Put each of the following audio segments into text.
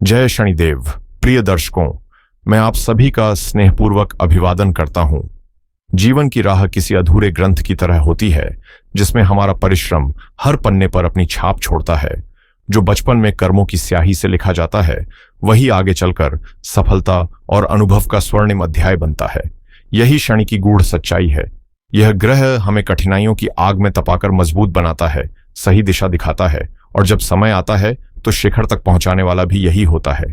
जय शनिदेव। प्रिय दर्शकों, मैं आप सभी का स्नेहपूर्वक अभिवादन करता हूं। जीवन की राह किसी अधूरे ग्रंथ की तरह होती है जिसमें हमारा परिश्रम हर पन्ने पर अपनी छाप छोड़ता है। जो बचपन में कर्मों की स्याही से लिखा जाता है वही आगे चलकर सफलता और अनुभव का स्वर्णिम अध्याय बनता है। यही शनि की गूढ़ सच्चाई है। यह ग्रह हमें कठिनाइयों की आग में तपाकर मजबूत बनाता है, सही दिशा दिखाता है और जब समय आता है तो शिखर तक पहुंचाने वाला भी यही होता है।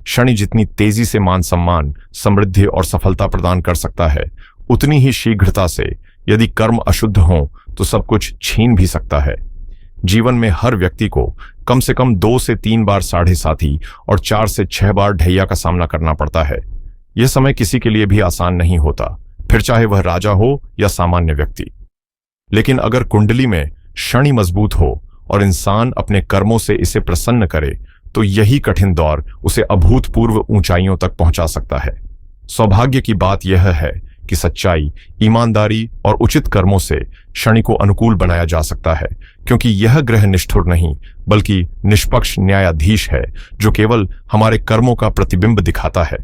शनि जितनी तेजी से मान सम्मान, समृद्धि और सफलता प्रदान कर सकता है, उतनी ही शीघ्रता से यदि कर्म अशुद्ध हों तो सब कुछ छीन भी सकता है। जीवन में हर व्यक्ति को कम से कम 2 से 3 बार साढ़े साथी और 4 से 6 बार ढैया का सामना करना पड़ता है। यह समय किसी के लिए भी आसान नहीं होता, फिर चाहे वह राजा हो या सामान्य व्यक्ति। लेकिन अगर कुंडली में शनि मजबूत हो और इंसान अपने कर्मों से इसे प्रसन्न करे तो यही कठिन दौर उसे अभूतपूर्व ऊंचाइयों तक पहुंचा सकता है। सौभाग्य की बात यह है कि सच्चाई, ईमानदारी और उचित कर्मों से शनि को अनुकूल बनाया जा सकता है, क्योंकि यह ग्रह निष्ठुर नहीं बल्कि निष्पक्ष न्यायाधीश है जो केवल हमारे कर्मों का प्रतिबिंब दिखाता है।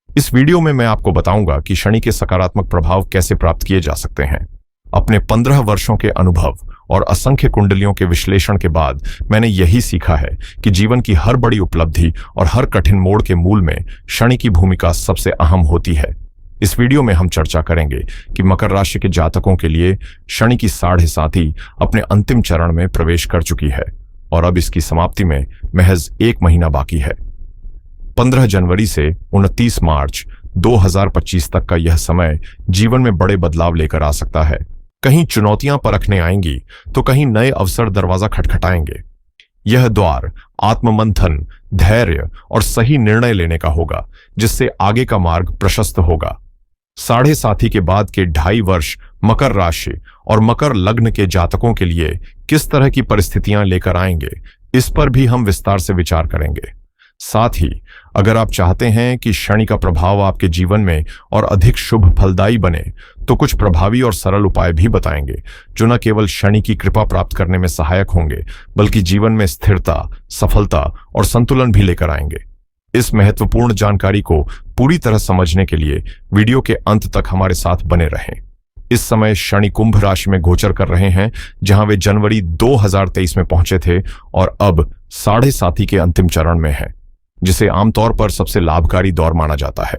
इस वीडियो में मैं आपको बताऊंगा कि शनि के सकारात्मक प्रभाव कैसे प्राप्त किए जा सकते हैं। अपने 15 वर्षों के अनुभव और असंख्य कुंडलियों के विश्लेषण के बाद मैंने यही सीखा है कि जीवन की हर बड़ी उपलब्धि और हर कठिन मोड़ के मूल में शनि की भूमिका सबसे अहम होती है। इस वीडियो में हम चर्चा करेंगे कि मकर राशि के जातकों के लिए शनि की साढ़े साथी अपने अंतिम चरण में प्रवेश कर चुकी है और अब इसकी समाप्ति में महज 1 महीना बाकी है। 15 जनवरी से 29 मार्च 2025 तक का यह समय जीवन में बड़े बदलाव लेकर आ सकता है। कहीं चुनौतियां परखने आएंगी तो कहीं नए अवसर दरवाजा खटखटाएंगे। यह द्वार आत्ममंथन, धैर्य और सही निर्णय लेने का होगा, जिससे आगे का मार्ग प्रशस्त होगा। साढ़े साथी के बाद के 2.5 वर्ष मकर राशि और मकर लग्न के जातकों के लिए किस तरह की परिस्थितियां लेकर आएंगे, इस पर भी हम विस्तार से विचार करेंगे। साथ ही अगर आप चाहते हैं कि शनि का प्रभाव आपके जीवन में और अधिक शुभ फलदायी बने तो कुछ प्रभावी और सरल उपाय भी बताएंगे जो न केवल शनि की कृपा प्राप्त करने में सहायक होंगे बल्कि जीवन में स्थिरता, सफलता और संतुलन भी लेकर आएंगे। इस महत्वपूर्ण जानकारी को पूरी तरह समझने के लिए वीडियो के अंत तक हमारे साथ बने रहें। इस समय शनि कुंभ राशि में गोचर कर रहे हैं, जहां वे जनवरी 2023 में पहुंचे थे और अब साढ़े साथी के अंतिम चरण में हैं, जिसे आमतौर पर सबसे लाभकारी दौर माना जाता है।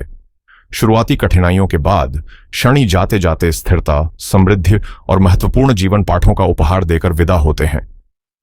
शुरुआती कठिनाइयों के बाद शनि जाते जाते स्थिरता, समृद्धि और महत्वपूर्ण जीवन पाठों का उपहार देकर विदा होते हैं।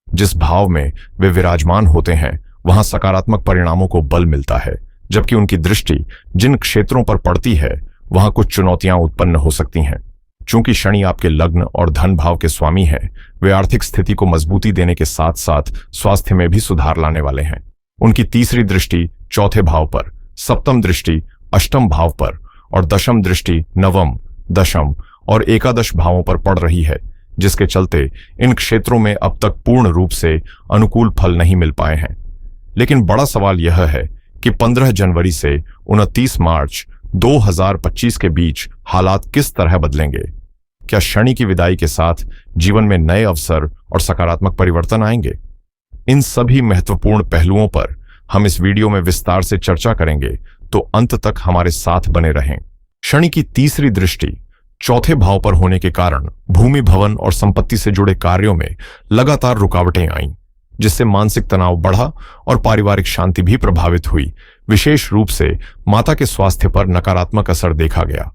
जिस भाव में वे विराजमान होते हैं वहां सकारात्मक परिणामों को बल मिलता है, जबकि उनकी दृष्टि जिन क्षेत्रों पर पड़ती है वहां कुछ चुनौतियां उत्पन्न हो सकती हैं। चूंकि शनि आपके लग्न और धन भाव के स्वामी हैं, वे आर्थिक स्थिति को मजबूती देने के साथ साथ स्वास्थ्य में भी सुधार लाने वाले हैं। उनकी तीसरी दृष्टि चौथे भाव पर, सप्तम दृष्टि अष्टम भाव पर और दशम दृष्टि नवम, दशम और एकादश भावों पर पड़ रही है, जिसके चलते इन क्षेत्रों में अब तक पूर्ण रूप से अनुकूल फल नहीं मिल पाए हैं। लेकिन बड़ा सवाल यह है कि 15 जनवरी से 29 मार्च 2025 के बीच हालात किस तरह बदलेंगे। क्या शनि की विदाई के साथ जीवन में नए अवसर और सकारात्मक परिवर्तन आएंगे? इन सभी महत्वपूर्ण पहलुओं पर हम इस वीडियो में विस्तार से चर्चा करेंगे, तो अंत तक हमारे साथ बने रहें। शनि की तीसरी दृष्टि चौथे भाव पर होने के कारण भूमि, भवन और संपत्ति से जुड़े कार्यों में लगातार रुकावटें आईं, जिससे मानसिक तनाव बढ़ा और पारिवारिक शांति भी प्रभावित हुई। विशेष रूप से माता के स्वास्थ्य पर नकारात्मक असर देखा गया।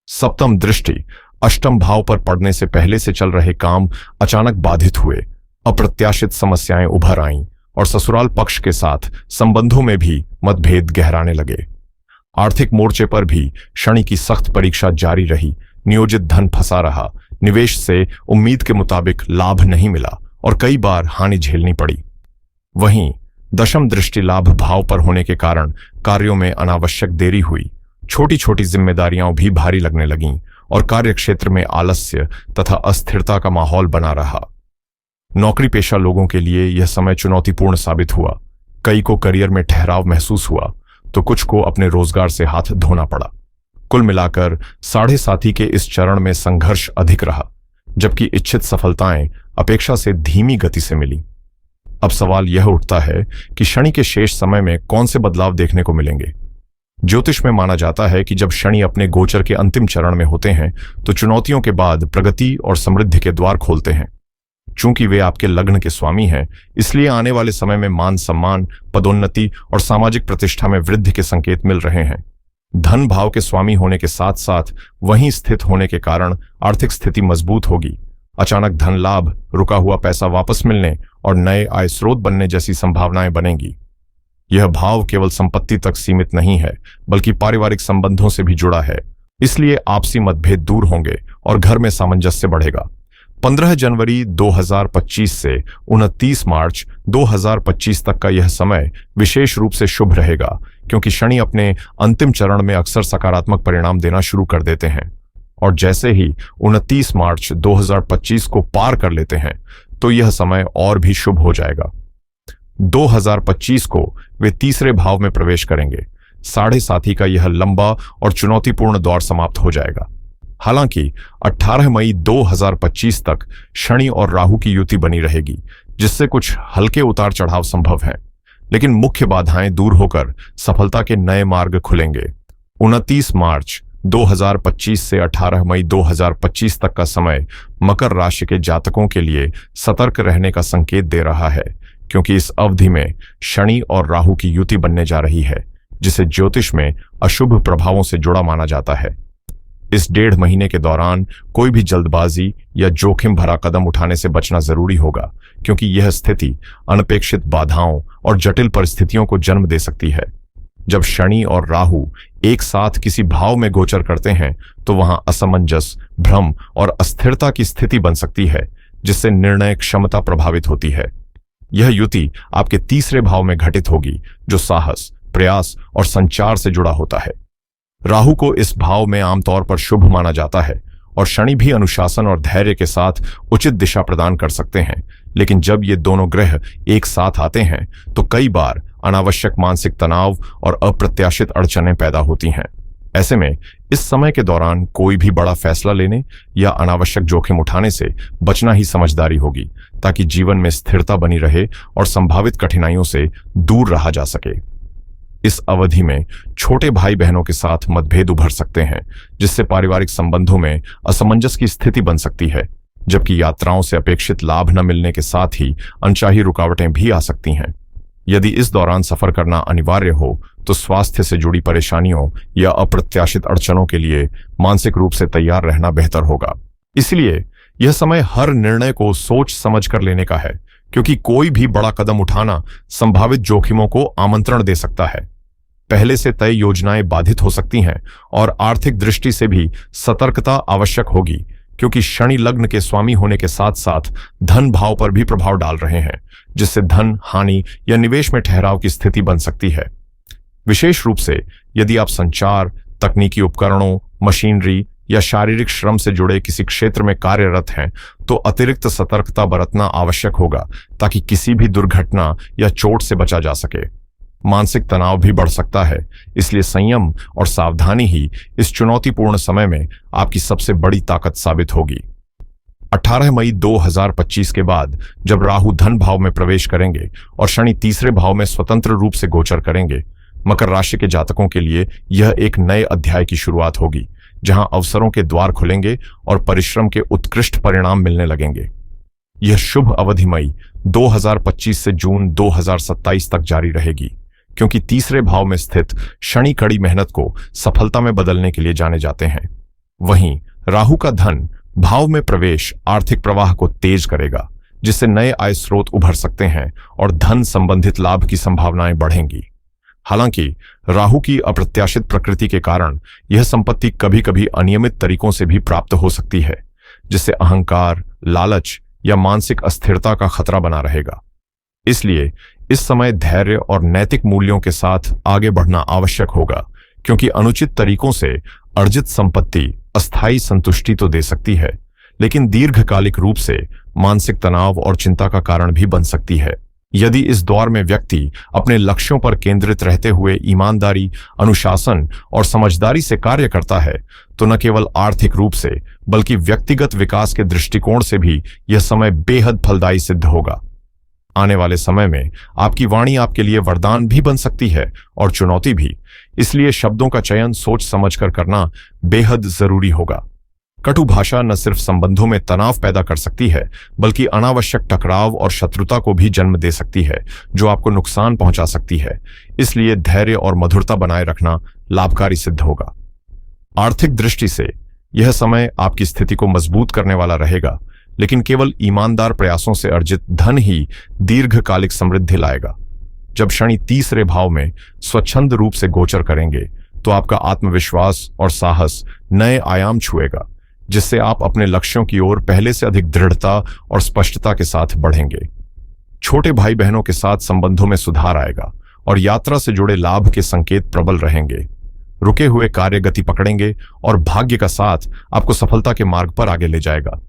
सप्तम दृष्टि अष्टम भाव पर पड़ने से पहले से चल रहे काम अचानक बाधित हुए, अप्रत्याशित समस्याएं उभर आईं और ससुराल पक्ष के साथ संबंधों में भी मतभेद गहराने लगे। आर्थिक मोर्चे पर भी शनि की सख्त परीक्षा जारी रही। नियोजित धन फंसा रहा, निवेश से उम्मीद के मुताबिक लाभ नहीं मिला और कई बार हानि झेलनी पड़ी। वहीं दशम दृष्टि लाभ भाव पर होने के कारण कार्यों में अनावश्यक देरी हुई, छोटी छोटी जिम्मेदारियां भी भारी लगने लगीं और कार्यक्षेत्र में आलस्य तथा अस्थिरता का माहौल बना रहा। नौकरी पेशा लोगों के लिए यह समय चुनौतीपूर्ण साबित हुआ। कई को करियर में ठहराव महसूस हुआ तो कुछ को अपने रोजगार से हाथ धोना पड़ा। कुल मिलाकर साढ़े साथी के इस चरण में संघर्ष अधिक रहा, जबकि इच्छित सफलताएं अपेक्षा से धीमी गति से मिली। अब सवाल यह उठता है कि शनि के शेष समय में कौन से बदलाव देखने को मिलेंगे। ज्योतिष में माना जाता है कि जब शनि अपने गोचर के अंतिम चरण में होते हैं तो चुनौतियों के बाद प्रगति और समृद्धि के द्वार खोलते हैं। चूंकि वे आपके लग्न के स्वामी हैं, इसलिए आने वाले समय में मान सम्मान, पदोन्नति और सामाजिक प्रतिष्ठा में वृद्धि के संकेत मिल रहे हैं। धन भाव के स्वामी होने के साथ साथ वहीं स्थित होने के कारण आर्थिक स्थिति मजबूत होगी। अचानक धन लाभ, रुका हुआ पैसा वापस मिलने और नए आय स्रोत बनने जैसी संभावनाएं बनेंगी। यह भाव केवल संपत्ति तक सीमित नहीं है, बल्कि पारिवारिक संबंधों से भी जुड़ा है। इसलिए आपसी मतभेद दूर होंगे और घर में सामंजस्य बढ़ेगा। 15 जनवरी 2025 से 29 मार्च 2025 तक का यह समय विशेष रूप से शुभ रहेगा, क्योंकि शनि अपने अंतिम चरण में अक्सर सकारात्मक परिणाम देना शुरू कर देते हैं। और जैसे ही 29 मार्च 2025 को पार कर लेते हैं तो यह समय और भी शुभ हो जाएगा। 2025 को वे तीसरे भाव में प्रवेश करेंगे। साढ़े साथी का यह लंबा और चुनौतीपूर्ण दौर समाप्त हो जाएगा। हालांकि 18 मई 2025 तक शनि और राहु की युति बनी रहेगी, जिससे कुछ हल्के उतार चढ़ाव संभव हैं, लेकिन मुख्य बाधाएं दूर होकर सफलता के नए मार्ग खुलेंगे। 29 मार्च 2025 से 18 मई 2025 तक का समय मकर राशि के जातकों के लिए सतर्क रहने का संकेत दे रहा है, क्योंकि इस अवधि में शनि और राहु की युति बनने जा रही है, जिसे ज्योतिष में अशुभ प्रभावों से जुड़ा माना जाता है। इस 1.5 महीने के दौरान कोई भी जल्दबाजी या जोखिम भरा कदम उठाने से बचना जरूरी होगा, क्योंकि यह स्थिति अनपेक्षित बाधाओं और जटिल परिस्थितियों को जन्म दे सकती है। जब शनि और राहु एक साथ किसी भाव में गोचर करते हैं तो वहां असमंजस, भ्रम और अस्थिरता की स्थिति बन सकती है, जिससे निर्णय क्षमता प्रभावित होती है। यह युति आपके तीसरे भाव में घटित होगी, जो साहस, प्रयास और संचार से जुड़ा होता है। राहु को इस भाव में आमतौर पर शुभ माना जाता है और शनि भी अनुशासन और धैर्य के साथ उचित दिशा प्रदान कर सकते हैं, लेकिन जब ये दोनों ग्रह एक साथ आते हैं तो कई बार अनावश्यक मानसिक तनाव और अप्रत्याशित अड़चनें पैदा होती हैं। ऐसे में इस समय के दौरान कोई भी बड़ा फैसला लेने या अनावश्यक जोखिम उठाने से बचना ही समझदारी होगी, ताकि जीवन में स्थिरता बनी रहे और संभावित कठिनाइयों से दूर रहा जा सके। इस अवधि में छोटे भाई बहनों के साथ मतभेद उभर सकते हैं, जिससे पारिवारिक संबंधों में असमंजस की स्थिति बन सकती है, जबकि यात्राओं से अपेक्षित लाभ न मिलने के साथ ही अनचाही रुकावटें भी आ सकती हैं। यदि इस दौरान सफर करना अनिवार्य हो तो स्वास्थ्य से जुड़ी परेशानियों या अप्रत्याशित अड़चनों के लिए मानसिक रूप से तैयार रहना बेहतर होगा। इसलिए यह समय हर निर्णय को सोच समझ कर लेने का है, क्योंकि कोई भी बड़ा कदम उठाना संभावित जोखिमों को आमंत्रण दे सकता है। पहले से तय योजनाएं बाधित हो सकती हैं और आर्थिक दृष्टि से भी सतर्कता आवश्यक होगी, क्योंकि शनि लग्न के स्वामी होने के साथ साथ धन भाव पर भी प्रभाव डाल रहे हैं, जिससे धन हानि या निवेश में ठहराव की स्थिति बन सकती है। विशेष रूप से यदि आप संचार, तकनीकी उपकरणों, मशीनरी या शारीरिक श्रम से जुड़े किसी क्षेत्र में कार्यरत हैं तो अतिरिक्त सतर्कता बरतना आवश्यक होगा, ताकि किसी भी दुर्घटना या चोट से बचा जा सके। मानसिक तनाव भी बढ़ सकता है, इसलिए संयम और सावधानी ही इस चुनौतीपूर्ण समय में आपकी सबसे बड़ी ताकत साबित होगी। 18 मई 2025 के बाद जब राहु धन भाव में प्रवेश करेंगे और शनि तीसरे भाव में स्वतंत्र रूप से गोचर करेंगे, मकर राशि के जातकों के लिए यह एक नए अध्याय की शुरुआत होगी, जहां अवसरों के द्वार खुलेंगे और परिश्रम के उत्कृष्ट परिणाम मिलने लगेंगे। यह शुभ अवधि मई 2025 से जून 2027 तक जारी रहेगी, क्योंकि तीसरे भाव में स्थित शनि कड़ी मेहनत को सफलता में बदलने के लिए जाने जाते हैं। वहीं राहु का धन भाव में प्रवेश आर्थिक प्रवाह को तेज करेगा, जिससे नए आय स्रोत उभर सकते हैं और धन संबंधित लाभ की संभावनाएं बढ़ेंगी। हालांकि राहु की अप्रत्याशित प्रकृति के कारण यह संपत्ति कभी कभी अनियमित तरीकों से भी प्राप्त हो सकती है, जिससे अहंकार, लालच या मानसिक अस्थिरता का खतरा बना रहेगा। इसलिए इस समय धैर्य और नैतिक मूल्यों के साथ आगे बढ़ना आवश्यक होगा, क्योंकि अनुचित तरीकों से अर्जित संपत्ति अस्थायी संतुष्टि तो दे सकती है, लेकिन दीर्घकालिक रूप से मानसिक तनाव और चिंता का कारण भी बन सकती है। यदि इस दौर में व्यक्ति अपने लक्ष्यों पर केंद्रित रहते हुए ईमानदारी, अनुशासन और समझदारी से कार्य करता है, तो न केवल आर्थिक रूप से बल्कि व्यक्तिगत विकास के दृष्टिकोण से भी यह समय बेहद फलदायी सिद्ध होगा। आने वाले समय में आपकी वाणी आपके लिए वरदान भी बन सकती है और चुनौती भी, इसलिए शब्दों का चयन सोच समझकर करना बेहद जरूरी होगा। कटु भाषा न सिर्फ संबंधों में तनाव पैदा कर सकती है, बल्कि अनावश्यक टकराव और शत्रुता को भी जन्म दे सकती है, जो आपको नुकसान पहुंचा सकती है। इसलिए धैर्य और मधुरता बनाए रखना लाभकारी सिद्ध होगा। आर्थिक दृष्टि से यह समय आपकी स्थिति को मजबूत करने वाला रहेगा, लेकिन केवल ईमानदार प्रयासों से अर्जित धन ही दीर्घकालिक समृद्धि लाएगा। जब शनि तीसरे भाव में स्वच्छंद रूप से गोचर करेंगे, तो आपका आत्मविश्वास और साहस नए आयाम छुएगा, जिससे आप अपने लक्ष्यों की ओर पहले से अधिक दृढ़ता और स्पष्टता के साथ बढ़ेंगे। छोटे भाई बहनों के साथ संबंधों में सुधार आएगा और यात्रा से जुड़े लाभ के संकेत प्रबल रहेंगे। रुके हुए कार्य गति पकड़ेंगे और भाग्य का साथ आपको सफलता के मार्ग पर आगे ले जाएगा।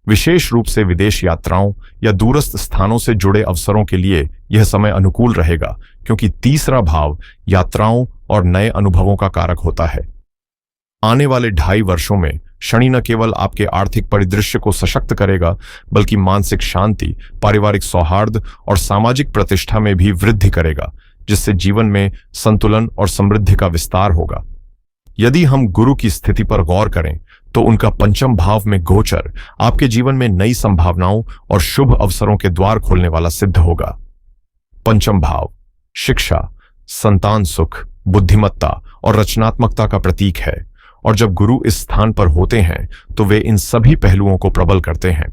विशेष रूप से विदेश यात्राओं या दूरस्थ स्थानों से जुड़े अवसरों के लिए यह समय अनुकूल रहेगा, क्योंकि तीसरा भाव यात्राओं और नए अनुभवों का कारक होता है। आने वाले 2.5 वर्षों में शनि न केवल आपके आर्थिक परिदृश्य को सशक्त करेगा, बल्कि मानसिक शांति, पारिवारिक सौहार्द और सामाजिक प्रतिष्ठा में भी वृद्धि करेगा, जिससे जीवन में संतुलन और समृद्धि का विस्तार होगा। यदि हम गुरु की स्थिति पर गौर करें, तो उनका पंचम भाव में गोचर आपके जीवन में नई संभावनाओं और शुभ अवसरों के द्वार खोलने वाला सिद्ध होगा। पंचम भाव शिक्षा, संतान सुख, बुद्धिमत्ता और रचनात्मकता का प्रतीक है, और जब गुरु इस स्थान पर होते हैं तो वे इन सभी पहलुओं को प्रबल करते हैं।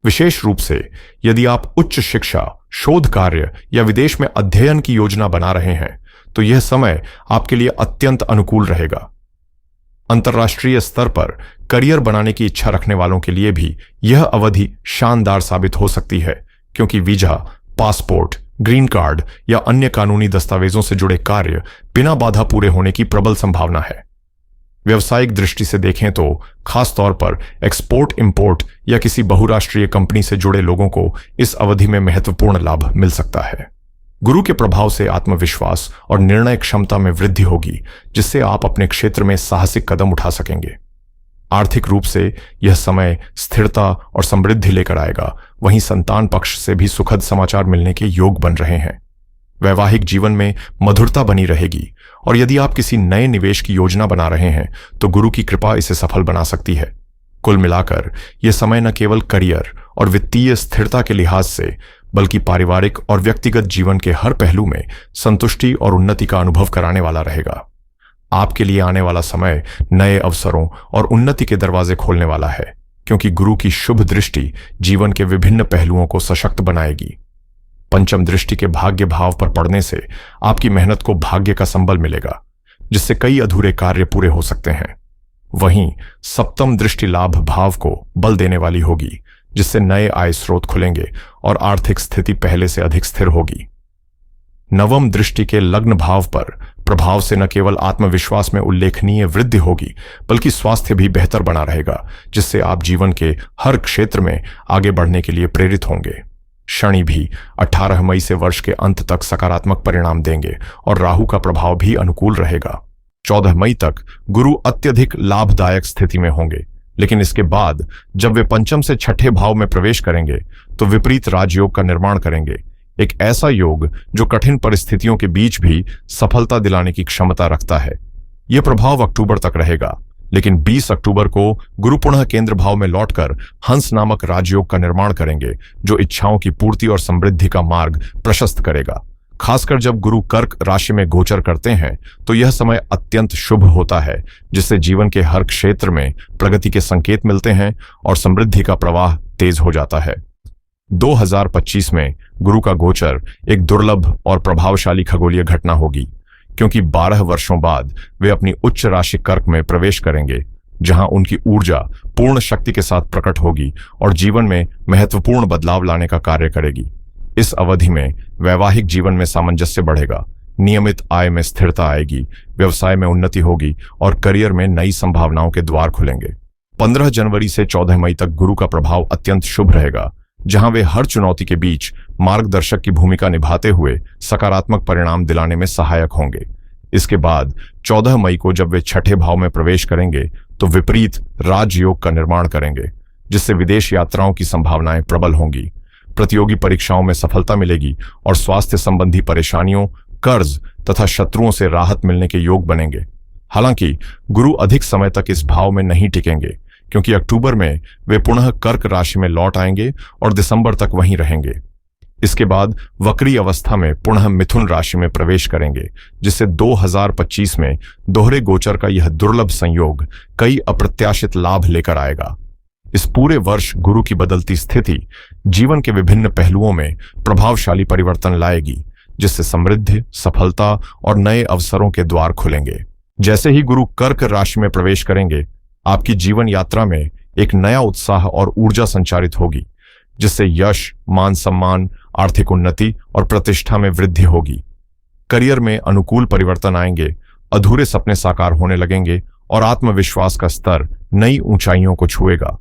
विशेष रूप से यदि आप उच्च शिक्षा, शोध कार्य या विदेश में अध्ययन की योजना बना रहे हैं, तो यह समय आपके लिए अत्यंत अनुकूल रहेगा। अंतर्राष्ट्रीय स्तर पर करियर बनाने की इच्छा रखने वालों के लिए भी यह अवधि शानदार साबित हो सकती है, क्योंकि वीजा, पासपोर्ट, ग्रीन कार्ड या अन्य कानूनी दस्तावेजों से जुड़े कार्य बिना बाधा पूरे होने की प्रबल संभावना है। व्यवसायिक दृष्टि से देखें तो खास तौर पर एक्सपोर्ट इंपोर्ट या किसी बहुराष्ट्रीय कंपनी से जुड़े लोगों को इस अवधि में महत्वपूर्ण लाभ मिल सकता है। गुरु के प्रभाव से आत्मविश्वास और निर्णय क्षमता में वृद्धि होगी, जिससे आप अपने क्षेत्र में साहसिक कदम उठा सकेंगे। आर्थिक रूप से यह समय स्थिरता और समृद्धि लेकर आएगा। वहीं संतान पक्ष से भी सुखद समाचार मिलने के योग बन रहे हैं। वैवाहिक जीवन में मधुरता बनी रहेगी, और यदि आप किसी नए निवेश की योजना बना रहे हैं, तो गुरु की कृपा इसे सफल बना सकती है। कुल मिलाकर यह समय न केवल करियर और वित्तीय स्थिरता के लिहाज से, बल्कि पारिवारिक और व्यक्तिगत जीवन के हर पहलू में संतुष्टि और उन्नति का अनुभव कराने वाला रहेगा। आपके लिए आने वाला समय नए अवसरों और उन्नति के दरवाजे खोलने वाला है, क्योंकि गुरु की शुभ दृष्टि जीवन के विभिन्न पहलुओं को सशक्त बनाएगी। पंचम दृष्टि के भाग्य भाव पर पड़ने से आपकी मेहनत को भाग्य का संबल मिलेगा, जिससे कई अधूरे कार्य पूरे हो सकते हैं। वहीं सप्तम दृष्टि लाभ भाव को बल देने वाली होगी, जिससे नए आय स्रोत खुलेंगे और आर्थिक स्थिति पहले से अधिक स्थिर होगी। नवम दृष्टि के लग्न भाव पर प्रभाव से न केवल आत्मविश्वास में उल्लेखनीय वृद्धि होगी, बल्कि स्वास्थ्य भी बेहतर बना रहेगा, जिससे आप जीवन के हर क्षेत्र में आगे बढ़ने के लिए प्रेरित होंगे। शनि भी 18 मई से वर्ष के अंत तक सकारात्मक परिणाम देंगे और राहु का प्रभाव भी अनुकूल रहेगा। 14 मई तक गुरु अत्यधिक लाभदायक स्थिति में होंगे, लेकिन इसके बाद जब वे पंचम से छठे भाव में प्रवेश करेंगे, तो विपरीत राजयोग का निर्माण करेंगे। एक ऐसा योग जो कठिन परिस्थितियों के बीच भी सफलता दिलाने की क्षमता रखता है। यह प्रभाव अक्टूबर तक रहेगा, लेकिन 20 अक्टूबर को गुरु पुनः केंद्र भाव में लौटकर हंस नामक राजयोग का निर्माण करेंगे, जो इच्छाओं की पूर्ति और समृद्धि का मार्ग प्रशस्त करेगा। खासकर जब गुरु कर्क राशि में गोचर करते हैं, तो यह समय अत्यंत शुभ होता है, जिससे जीवन के हर क्षेत्र में प्रगति के संकेत मिलते हैं और समृद्धि का प्रवाह तेज हो जाता है। 2025 में गुरु का गोचर एक दुर्लभ और प्रभावशाली खगोलीय घटना होगी, क्योंकि 12 वर्षों बाद वे अपनी उच्च राशि कर्क में प्रवेश करेंगे, जहां उनकी ऊर्जा पूर्ण शक्ति के साथ प्रकट होगी और जीवन में महत्वपूर्ण बदलाव लाने का कार्य करेगी। इस अवधि में वैवाहिक जीवन में सामंजस्य बढ़ेगा, नियमित आय में स्थिरता आएगी, व्यवसाय में उन्नति होगी और करियर में नई संभावनाओं के द्वार खुलेंगे। 15 जनवरी से 14 मई तक गुरु का प्रभाव अत्यंत शुभ रहेगा, जहां वे हर चुनौती के बीच मार्गदर्शक की भूमिका निभाते हुए सकारात्मक परिणाम दिलाने में सहायक होंगे। इसके बाद 14 मई को जब वे छठे भाव में प्रवेश करेंगे, तो विपरीत राजयोग का निर्माण करेंगे, जिससे विदेश यात्राओं की संभावनाएं प्रबल होंगी। प्रतियोगी परीक्षाओं में सफलता मिलेगी और स्वास्थ्य संबंधी परेशानियों, कर्ज तथा शत्रुओं से राहत मिलने के योग बनेंगे। हालांकि गुरु अधिक समय तक इस भाव में नहीं टिकेंगे, क्योंकि अक्टूबर में वे पुनः कर्क राशि में लौट आएंगे और दिसंबर तक वहीं रहेंगे। इसके बाद वक्री अवस्था में पुनः मिथुन राशि में प्रवेश करेंगे, जिससे 2025 में दोहरे गोचर का यह दुर्लभ संयोग कई अप्रत्याशित लाभ लेकर आएगा। इस पूरे वर्ष गुरु की बदलती स्थिति जीवन के विभिन्न पहलुओं में प्रभावशाली परिवर्तन लाएगी, जिससे समृद्धि, सफलता और नए अवसरों के द्वार खुलेंगे। जैसे ही गुरु कर्क राशि में प्रवेश करेंगे, आपकी जीवन यात्रा में एक नया उत्साह और ऊर्जा संचारित होगी, जिससे यश, मान सम्मान, आर्थिक उन्नति और प्रतिष्ठा में वृद्धि होगी। करियर में अनुकूल परिवर्तन आएंगे, अधूरे सपने साकार होने लगेंगे और आत्मविश्वास का स्तर नई ऊंचाइयों को छुएगा।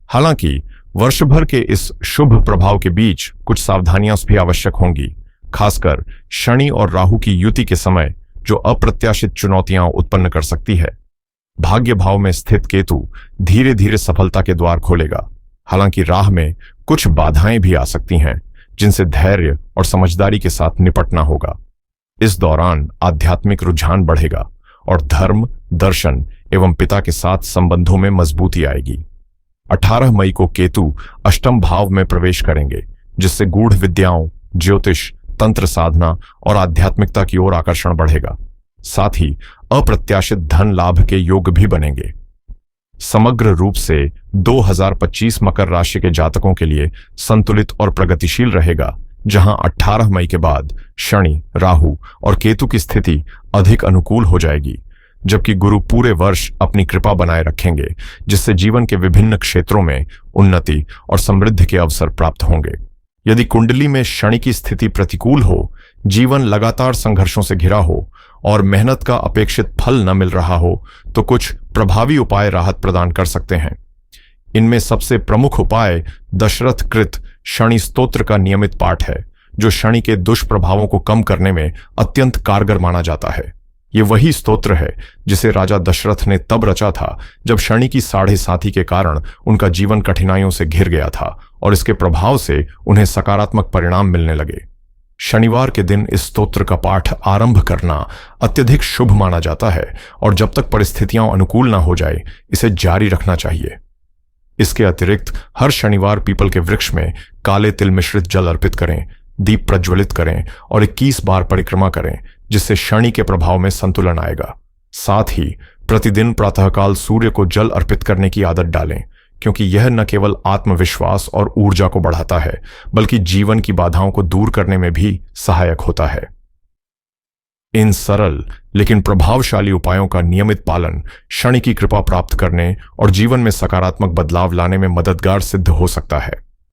हालांकि वर्ष भर के इस शुभ प्रभाव के बीच कुछ सावधानियां भी आवश्यक होंगी, खासकर शनि और राहु की युति के समय, जो अप्रत्याशित चुनौतियां उत्पन्न कर सकती है। भाग्य भाव में स्थित केतु धीरे धीरे सफलता के द्वार खोलेगा। हालांकि राह में कुछ बाधाएं भी आ सकती हैं, जिनसे धैर्य और समझदारी के साथ निपटना होगा। इस दौरान आध्यात्मिक रुझान बढ़ेगा और धर्म, दर्शन एवं पिता के साथ संबंधों में मजबूती आएगी। 18 मई को केतु अष्टम भाव में प्रवेश करेंगे, जिससे गूढ़ विद्याओं, ज्योतिष, तंत्र साधना और आध्यात्मिकता की ओर आकर्षण बढ़ेगा। साथ ही अप्रत्याशित धन लाभ के योग भी बनेंगे। समग्र रूप से 2025 मकर राशि के जातकों के लिए संतुलित और प्रगतिशील रहेगा, जहां 18 मई के बाद शनि, राहु और केतु की स्थिति अधिक अनुकूल हो जाएगी, जबकि गुरु पूरे वर्ष अपनी कृपा बनाए रखेंगे, जिससे जीवन के विभिन्न क्षेत्रों में उन्नति और समृद्धि के अवसर प्राप्त होंगे। यदि कुंडली में शनि की स्थिति प्रतिकूल हो, जीवन लगातार संघर्षों से घिरा हो और मेहनत का अपेक्षित फल न मिल रहा हो, तो कुछ प्रभावी उपाय राहत प्रदान कर सकते हैं। इनमें सबसे प्रमुख उपाय दशरथ कृत शनि स्तोत्र का नियमित पाठ है, जो शनि के दुष्प्रभावों को कम करने में अत्यंत कारगर माना जाता है। ये वही स्तोत्र है जिसे राजा दशरथ ने तब रचा था जब शनि की 7.5 के कारण उनका जीवन कठिनाइयों से घिर गया था और इसके प्रभाव से उन्हें सकारात्मक परिणाम मिलने लगे। शनिवार के दिन इस स्तोत्र का पाठ आरंभ करना अत्यधिक शुभ माना जाता है और जब तक परिस्थितियां अनुकूल ना हो जाए, इसे जारी रखना चाहिए। इसके अतिरिक्त हर शनिवार पीपल के वृक्ष में काले तिल मिश्रित जल अर्पित करें, दीप प्रज्वलित करें और 21 बार परिक्रमा करें, जिससे शनि के प्रभाव में संतुलन आएगा। साथ ही प्रतिदिन प्रातःकाल सूर्य को जल अर्पित करने की आदत डालें, क्योंकि यह न केवल आत्मविश्वास और ऊर्जा को बढ़ाता है, बल्कि जीवन की बाधाओं को दूर करने में भी सहायक होता है। इन सरल लेकिन प्रभावशाली उपायों का नियमित पालन शनि की कृपा प्राप्त करने और जीवन में सकारात्मक बदलाव लाने में मददगार सिद्ध हो सकता है।